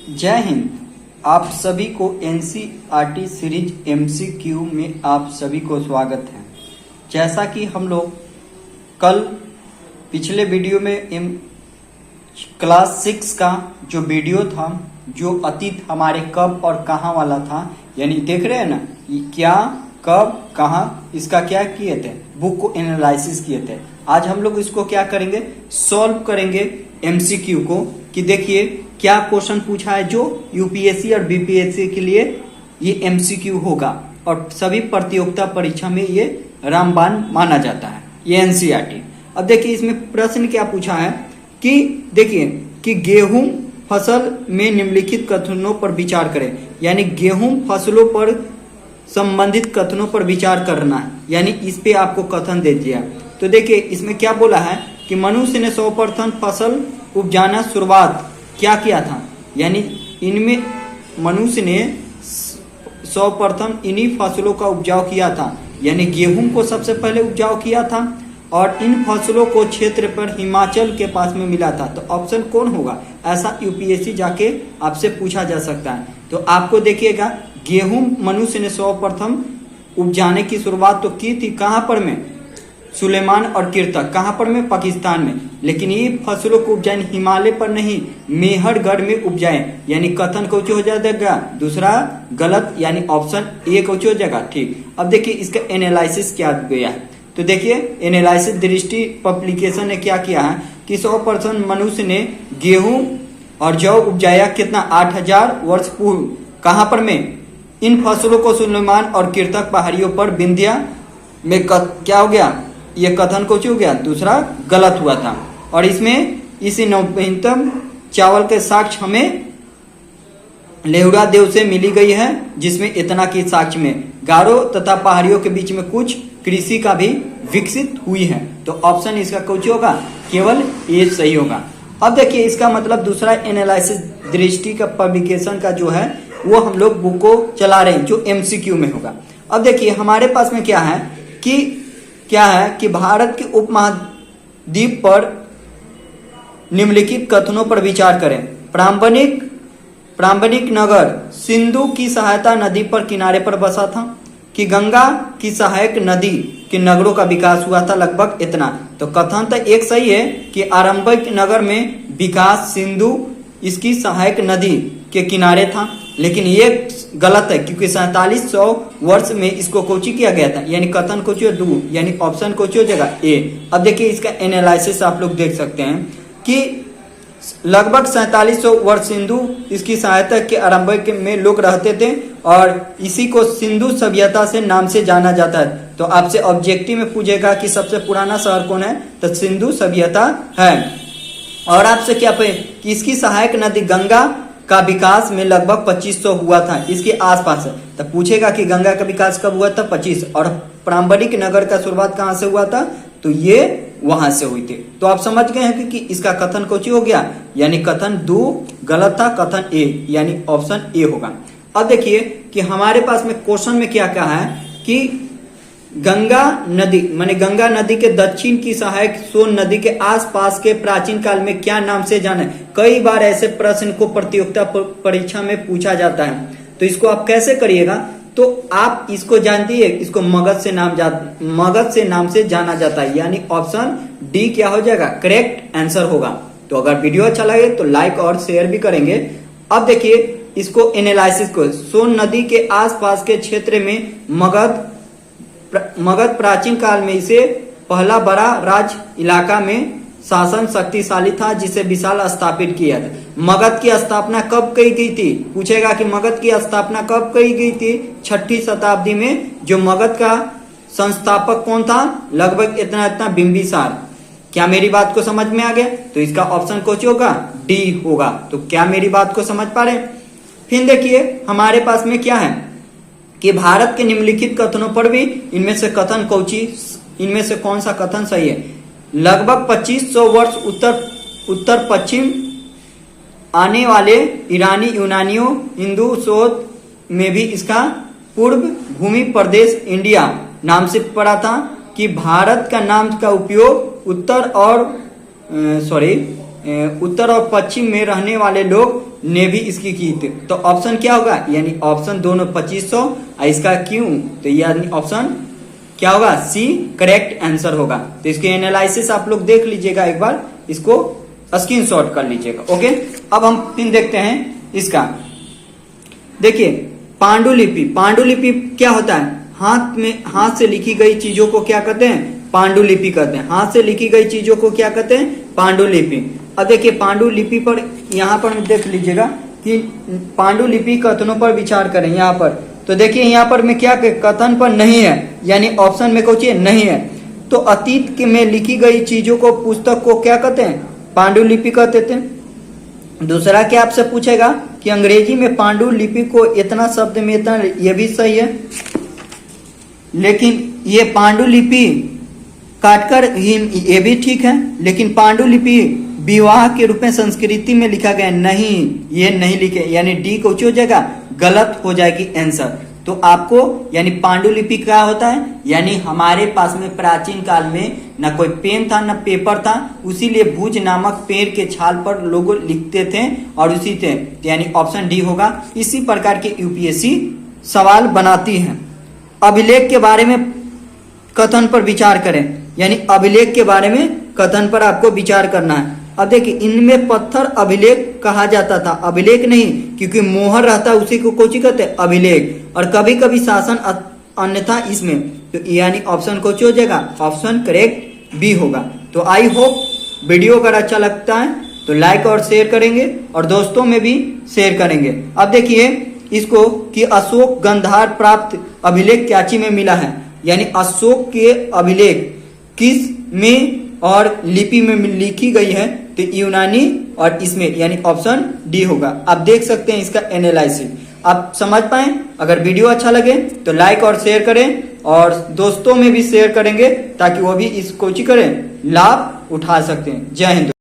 जय हिंद। आप सभी को एनसीईआरटी सीरीज एमसीक्यू में आप सभी को स्वागत है। जैसा कि हम लोग कल पिछले वीडियो में क्लास 6 का जो वीडियो था, जो अतीत हमारे कब और कहाँ वाला था, यानी देख रहे हैं ना, क्या कब कहाँ, इसका क्या किए थे, बुक को एनालिसिस किए थे। आज हम लोग इसको क्या करेंगे, सॉल्व करेंगे एमसीक्यू को, कि देखिए क्या क्वेश्चन पूछा है जो यूपीएससी और बीपीएससी के लिए ये एमसीक्यू होगा और सभी प्रतियोगिता परीक्षा में ये रामबाण माना जाता है, ये एनसीईआरटी। अब देखिए इसमें प्रश्न क्या पूछा है कि देखिए कि गेहूं फसल में निम्नलिखित कथनों पर विचार करें, यानी गेहूं फसलों पर संबंधित कथनों पर विचार करना है, यानी इस पे आपको कथन दे दिया। तो देखिए इसमें क्या बोला है कि मनुष्य ने सर्वप्रथम फसल उपजाना शुरुआत क्या किया था, यानी इनमें मनुष्य ने सर्वप्रथम इन्हीं फसलों का उपजाव किया था, यानी गेहूं को सबसे पहले उपजाव किया था और इन फसलों को क्षेत्र पर हिमाचल के पास में मिला था। तो ऑप्शन कौन होगा, ऐसा यूपीएससी जाके आपसे पूछा जा सकता है। तो आपको देखिएगा गेहूं मनुष्य ने सर्वप्रथम उपजाने की शुरुआत तो की थी कहाँ पर में, सुलेमान और किरतक, कहाँ पर में, पाकिस्तान में। लेकिन ये फसलों को उपजाए हिमालय पर नहीं, मेहरगढ़ में उपजाए, यानी कथन कौन हो जाएगा, दूसरा गलत, यानी ऑप्शन ए कौन हो जाएगा। ठीक, अब देखिए इसका एनालिसिस क्या गया है। तो देखिए एनालिसिस दृष्टि पब्लिकेशन ने क्या किया है कि 100% मनुष्य ने गेहूं और जौ उपजाया कितना, 8000 वर्ष पूर्व, कहाँ पर में, इन फसलों को सुलेमान और किरतक पहाड़ियों पर विंध्या में क्या हो गया, ये कथन कुछ हो गया, दूसरा गलत हुआ था। और इसमें इसी नवीनतम चावल के साक्ष्य हमें लेहुड़ा देव से मिली गई है, जिसमें इतना की साक्ष्य में गारो तथा पहाड़ियों के बीच में कुछ कृषि का भी विकसित हुई है। तो ऑप्शन इसका कुछ होगा, केवल ये सही होगा। अब देखिए इसका मतलब दूसरा एनालिसिस दृष्टि का पब्लिकेशन का जो है वो हम लोग बुक को चला रहे हैं, जो एमसीक्यू में होगा। अब देखिए हमारे पास में क्या है कि भारत के उपमहाद्वीप पर निम्नलिखित कथनों पर विचार करें। प्रारंभिक नगर सिंधु की सहायता नदी पर किनारे पर बसा था, कि गंगा की सहायक नदी के नगरों का विकास हुआ था, लगभग इतना। तो कथन तो एक सही है कि आरंभिक नगर में विकास सिंधु इसकी सहायक नदी के किनारे था, लेकिन ये गलत है क्योंकि 4700 वर्ष में इसको कोची किया गया था, यानी कथन कोची हो दू, यानी ऑप्शन कोची हो जाएगा ए। अब देखिए इसका एनालिसिस आप लोग देख सकते हैं कि लगभग 4700 वर्ष सिंधु इसकी सहायता के आरंभ में लोग रहते थे और इसी को सिंधु सभ्यता से नाम से जाना जाता है। तो आपसे ऑब्जेक्टिव में पूछेगा कि सबसे पुराना शहर कौन है, तो सिंधु सभ्यता है। और आपसे क्या पे कि इसकी सहायक नदी गंगा का विकास में लगभग 2500 हुआ था, इसके आसपास है। तो पूछेगा कि गंगा का विकास कब हुआ था, 25, और प्रारंभिक नगर का शुरुआत कहाँ से हुआ था, तो ये वहां से हुई थी। तो आप समझ गए हैं कि इसका कथन कोची हो गया, यानी कथन दो गलत था, कथन ए, यानी ऑप्शन ए होगा। अब देखिए कि हमारे पास में क्वेश्चन में क्या कहा है कि गंगा नदी माने गंगा नदी के दक्षिण की सहायक सोन नदी के आसपास के प्राचीन काल में क्या नाम से जाना है। कई बार ऐसे प्रश्न को प्रतियोगिता परीक्षा में पूछा जाता है, तो इसको आप कैसे करिएगा, तो आप इसको जानती है, इसको मगध से नाम से जाना जाता है, यानी ऑप्शन डी क्या हो जाएगा, करेक्ट आंसर होगा। तो अगर वीडियो अच्छा लगे तो लाइक और शेयर भी करेंगे। अब देखिए इसको एनालिसिस को, सोन नदी के आसपास के क्षेत्र में मगध प्राचीन काल में इसे पहला बड़ा राज इलाका में शासन शक्तिशाली था, जिसे विशाल स्थापित किया था। मगध की स्थापना कब की गई थी, पूछेगा कि मगध की स्थापना कब की गई थी, 6ठी शताब्दी में। जो मगध का संस्थापक कौन था, लगभग इतना बिंबिसार। क्या मेरी बात को समझ में आ गया, तो इसका ऑप्शन कौन होगा, डी होगा। तो क्या मेरी बात को समझ पा रहे। फिर देखिए हमारे पास में क्या है कि भारत के निम्नलिखित कथनों पर भी इनमें से कौन सा कथन सही है। लगभग 2500 वर्ष उत्तर पश्चिम आने वाले ईरानी यूनानियों हिंदू शोध में भी इसका पूर्व भूमि प्रदेश इंडिया नाम से पड़ा था, कि भारत का नाम का उपयोग उत्तर और पश्चिम में रहने वाले लोग ने भी इसकी की थी। तो ऑप्शन क्या होगा, यानी ऑप्शन दोनों 2500 और इसका क्यों, तो यानी ऑप्शन क्या होगा, सी करेक्ट आंसर होगा। तो इसके एनालिसिस आप लोग देख लीजिएगा, एक बार इसको स्क्रीनशॉट कर लीजिएगा। ओके, अब हम फिर देखते हैं इसका। देखिए पांडुलिपि, पांडुलिपि क्या होता है, हाथ से लिखी गई चीजों को क्या कहते हैं, पांडुलिपि कहते हैं। हाथ से लिखी गई चीजों को क्या कहते हैं, पांडुलिपि। अब देखिए पांडुलिपि पर यहाँ पर देख लीजिएगा कि पांडुलिपि कथनों पर विचार करें। यहाँ पर तो देखिए यहाँ पर में क्या कथन पर नहीं है, यानी ऑप्शन में कुछ नहीं है। तो अतीत में लिखी गई चीजों को, पुस्तक को क्या कहते हैं, पांडुलिपि कहते थे। दूसरा क्या आपसे पूछेगा कि अंग्रेजी में पांडुलिपि को इतना शब्द में इतना, ये भी सही है, लेकिन ये पांडुलिपि काटकर ये भी ठीक है, लेकिन पांडुलिपि विवाह के रूप में संस्कृति में लिखा गया नहीं, ये नहीं लिखे, यानी डी को हो जाएगा, गलत हो जाएगी आंसर। तो आपको यानी पांडुलिपि क्या होता है, यानी हमारे पास में प्राचीन काल में न कोई पेन था न पेपर था, उसीलिए भुज नामक पेड़ के छाल पर लोग लिखते थे और उसी थे, यानी ऑप्शन डी होगा। इसी प्रकार के यूपीएससी सवाल बनाती है। अभिलेख के बारे में कथन पर विचार करें, यानी अभिलेख के बारे में कथन पर आपको विचार करना है। अब देखिए इनमें पत्थर अभिलेख कहा जाता था, अभिलेख नहीं, क्योंकि मोहर रहता है उसी को कोची कहते हैं, अभिलेख। और कभी कभी शासन अन्यथा इसमें, तो यानी ऑप्शन कोची हो जाएगा, ऑप्शन करेक्ट बी होगा। तो आई होप वीडियो अगर अच्छा लगता है तो लाइक और शेयर करेंगे और दोस्तों में भी शेयर करेंगे। अब देखिए इसको कि अशोक गंधार प्राप्त अभिलेख क्याची में मिला है, यानी अशोक के अभिलेख किस में और लिपि में लिखी गई है, तो यूनानी और इसमें, यानी ऑप्शन डी होगा। आप देख सकते हैं इसका एनालिसिस, आप समझ पाए। अगर वीडियो अच्छा लगे तो लाइक और शेयर करें और दोस्तों में भी शेयर करेंगे ताकि वो भी इस कोचिंग करें, लाभ उठा सकते हैं। जय हिंद।